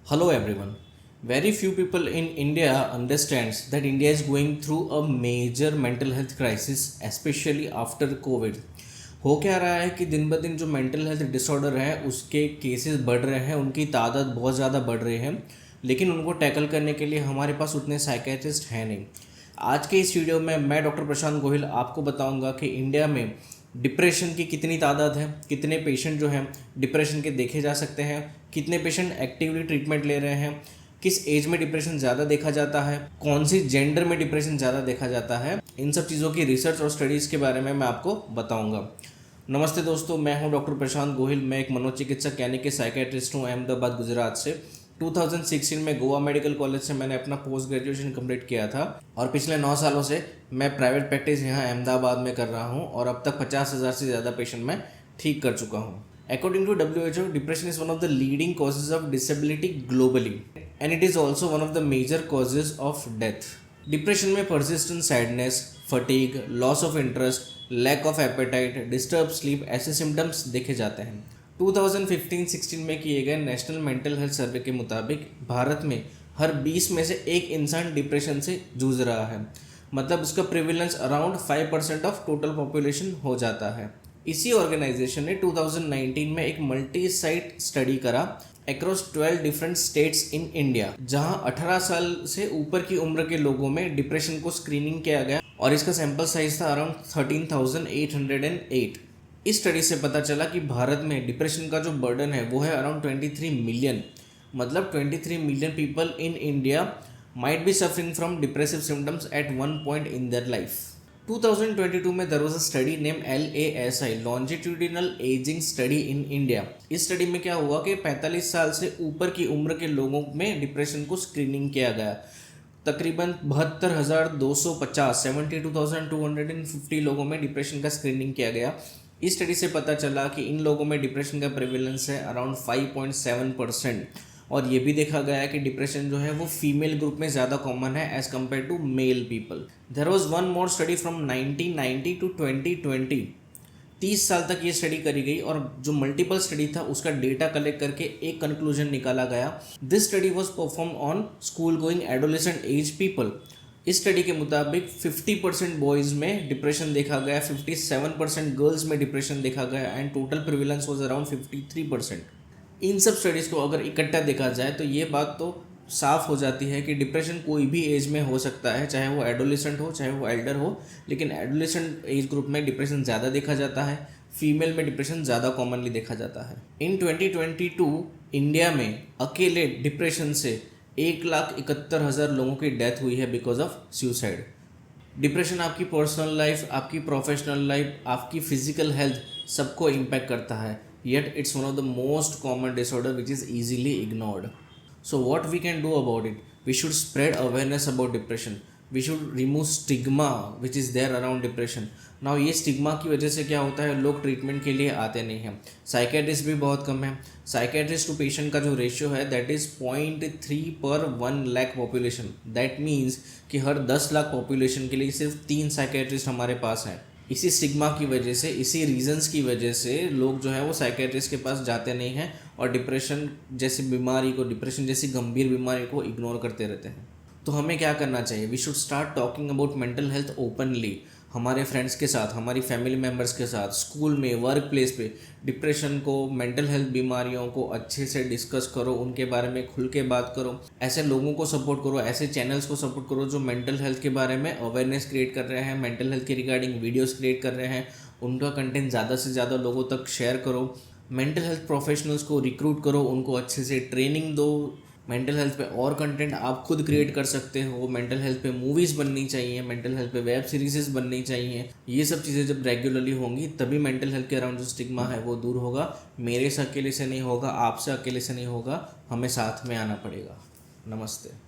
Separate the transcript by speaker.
Speaker 1: Hello everyone. Very few people in India understands that India is going through a major mental health crisis, especially after COVID. हो क्या रहा है कि दिन ब दिन जो मेंटल हेल्थ डिसऑर्डर है उसके केसेस बढ़ रहे हैं, उनकी तादाद बहुत ज़्यादा बढ़ रही है, लेकिन उनको टैकल करने के लिए हमारे पास उतने साइकेट्रिस्ट हैं नहीं। आज के इस वीडियो में मैं डॉक्टर प्रशांत गोहिल आपको बताऊंगा कि इंडिया में डिप्रेशन की कितनी तादाद है, कितने पेशेंट जो हैं डिप्रेशन के देखे जा सकते हैं, कितने पेशेंट एक्टिवली ट्रीटमेंट ले रहे हैं, किस एज में डिप्रेशन ज़्यादा देखा जाता है, कौन सी जेंडर में डिप्रेशन ज़्यादा देखा जाता है। इन सब चीज़ों की रिसर्च और स्टडीज़ के बारे में मैं आपको बताऊंगा। नमस्ते दोस्तों, मैं हूं डॉक्टर प्रशांत गोहिल। मैं एक मनोचिकित्सक यानी कि साइकेट्रिस्ट हूं अहमदाबाद गुजरात से। 2016 में गोवा मेडिकल कॉलेज से मैंने अपना पोस्ट ग्रेजुएशन कंप्लीट किया था और पिछले 9 सालों से मैं प्राइवेट प्रैक्टिस यहाँ अहमदाबाद में कर रहा हूँ और अब तक 50,000 से ज़्यादा पेशेंट मैं ठीक कर चुका हूँ। According to WHO, depression is one of the leading causes of disability globally and it is also one of the major causes of death. Depression में persistent sadness, fatigue, loss of interest, lack of appetite, disturbed sleep ऐसे symptoms देखे जाते हैं। 2015-16 में किए गए national mental health survey के मुताबिक भारत में हर 20 में से एक इंसान डिप्रेशन से जूझ रहा है, मतलब उसका prevalence around 5% of total population हो जाता है। इसी ऑर्गेनाइजेशन ने 2019 में एक मल्टी साइट स्टडी करा across 12 different states in India, जहां 18 साल से ऊपर की उम्र के लोगों में डिप्रेशन को स्क्रीनिंग किया गया और इसका सैंपल साइज था अराउंड 13,808। इस स्टडी से पता चला कि भारत में डिप्रेशन का जो बर्डन है वो है अराउंड 23 मिलियन, मतलब 23 million people in India might be suffering from depressive symptoms at one point in their life. 2022 में there was a study named LASI longitudinal aging study in India। इस study में क्या हुआ कि 45 साल से ऊपर की उम्र के लोगों में डिप्रेशन को स्क्रीनिंग किया गया। तकरीबन 72,250 72,250 लोगों में डिप्रेशन का स्क्रीनिंग किया गया। इस स्टडी से पता चला कि इन लोगों में डिप्रेशन का प्रेवलेंस है अराउंड 5.7% और ये भी देखा गया है कि डिप्रेशन जो है वो फीमेल ग्रुप में ज़्यादा कॉमन है as compared to male people. There was one more study from 1990 to 2020। 30 साल तक ये स्टडी करी गई और जो मल्टीपल स्टडी था उसका डेटा कलेक्ट करके एक कंक्लूजन निकाला गया। This study was perform on school going adolescent age people. इस स्टडी के मुताबिक 50% बॉयज़ में डिप्रेशन देखा गया, 57% गर्ल्स में डिप्रेशन देखा गया and total prevalence was around 53%। इन सब स्टडीज़ को अगर इकट्ठा देखा जाए तो ये बात तो साफ़ हो जाती है कि डिप्रेशन कोई भी एज में हो सकता है, चाहे वो एडोलेसेंट हो चाहे वो एल्डर हो, लेकिन एडोलेसेंट एज ग्रुप में डिप्रेशन ज़्यादा देखा जाता है, फीमेल में डिप्रेशन ज़्यादा कॉमनली देखा जाता है। इन 2022 इंडिया में अकेले डिप्रेशन से 1,71,000 लोगों की डेथ हुई है बिकॉज ऑफ सुसाइड। डिप्रेशन आपकी पर्सनल लाइफ, आपकी प्रोफेशनल लाइफ, आपकी फिजिकल हेल्थ सबको इम्पैक्ट करता है, yet it's one of the most common disorder which is easily ignored. So what we can do about it? We should spread awareness about depression. We should remove stigma which is there around depression. Now ये stigma की वजह से क्या होता है, लोग treatment के लिए आते नहीं हैं। साइकेट्रिस्ट भी बहुत कम है। साइकेट्रिस्ट टू पेशेंट का जो रेशियो है दैट इज़ 0.3 पर 1 लाख पॉपुलेशन। दैट मीन्स कि हर 10 लाख पॉपुलेशन के लिए सिर्फ 3 साइकेट्रिस्ट हमारे पास हैं। इसी स्टिग्मा की वजह से, इसी रीजंस की वजह से लोग जो है वो साइकेट्रिस्ट के पास जाते नहीं हैं और डिप्रेशन जैसी बीमारी को, डिप्रेशन जैसी गंभीर बीमारी को इग्नोर करते रहते हैं। तो हमें क्या करना चाहिए? We should start talking about mental health openly, हमारे फ्रेंड्स के साथ, हमारी फैमिली मेम्बर्स के साथ, स्कूल में, वर्क प्लेस पे डिप्रेशन को, मेंटल हेल्थ बीमारियों को अच्छे से डिस्कस करो, उनके बारे में खुल के बात करो, ऐसे लोगों को सपोर्ट करो, ऐसे चैनल्स को सपोर्ट करो जो मेंटल हेल्थ के बारे में अवेयरनेस क्रिएट कर रहे हैं, मेंटल हेल्थ के रिगार्डिंग वीडियोस क्रिएट कर रहे हैं, उनका कंटेंट ज़्यादा से ज़्यादा लोगों तक शेयर करो। मेंटल हेल्थ प्रोफेशनल्स को रिक्रूट करो, उनको अच्छे से ट्रेनिंग दो। मेंटल हेल्थ पे और कंटेंट आप खुद क्रिएट कर सकते हो। मेंटल हेल्थ पे मूवीज़ बननी चाहिए, मेंटल हेल्थ पे वेब सीरीज़ बननी चाहिए। ये सब चीज़ें जब रेगुलरली होंगी तभी मेंटल हेल्थ के अराउंड जो स्टिग्मा है वो दूर होगा। मेरे से अकेले से नहीं होगा, आपसे अकेले से नहीं होगा, हमें साथ में आना पड़ेगा। नमस्ते।